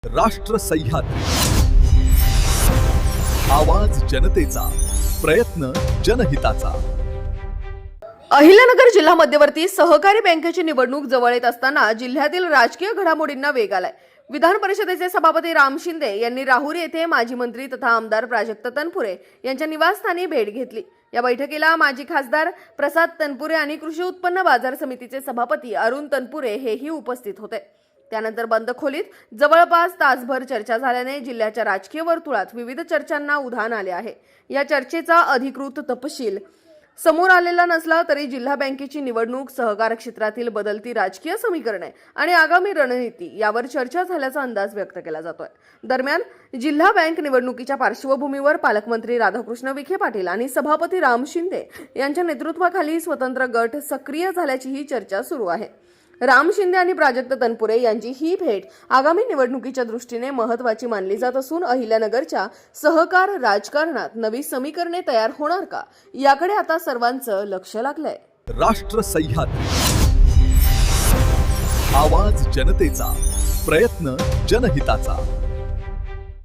राष्ट्र सह्याद्री, आवाज जनतेचा, प्रयत्न जनहिताचा। अहिल्यानगर जिल्हा मध्यवर्ती सहकारी बँकेची निवडणूक जवळ येत असताना जिल्ह्यातील राजकीय घडामोडींना वेग आलाय। विधान परिषदेचे सभापती राम शिंदे यांनी राहुरी येथे माजी मंत्री तथा आमदार प्राजक्त तनपुरे यांच्या निवासस्थानी भेट घेतली। या बैठकीला माजी खासदार प्रसाद तनपुरे आणि कृषी उत्पन्न बाजार समितीचे सभापती अरुण तनपुरे हेही उपस्थित होते। त्यानंतर बंद खोलीत जवळपास तासभर चर्चा झाल्याने जिल्ह्याच्या राजकीय वर्तुळात विविध चर्चांना उधाण आले आहे। या चर्चेचा अधिकृत तपशील समोर आलेला नसला तरी जिल्हा बँकेची निवडणूक, सहकार क्षेत्रातील बदलती राजकीय समीकरणे आणि आगामी रणनीती यावर चर्चा झाल्याचा अंदाज व्यक्त केला जातोय। दरम्यान जिल्हा बँक निवडणुकीच्या पार्श्वभूमीवर पालकमंत्री राधाकृष्ण विखे पाटील आणि सभापती राम शिंदे यांच्या नेतृत्वाखाली स्वतंत्र गट सक्रिय झाल्याचीही चर्चा सुरू आहे। राम शिंदे आणि प्राजक्त तनपुरे यांची ही भेट आगामी निवडणुकीच्या दृष्टीने महत्त्वाची मानली जात असून अहिल्यानगरच्या सहकार राजकारणात नवी समीकरणे तयार होणार का याकडे आता सर्वांचं लक्ष लागलंय। राष्ट्र सह्याद्री, आवाज जनतेचा, प्रयत्न जनहिताचा।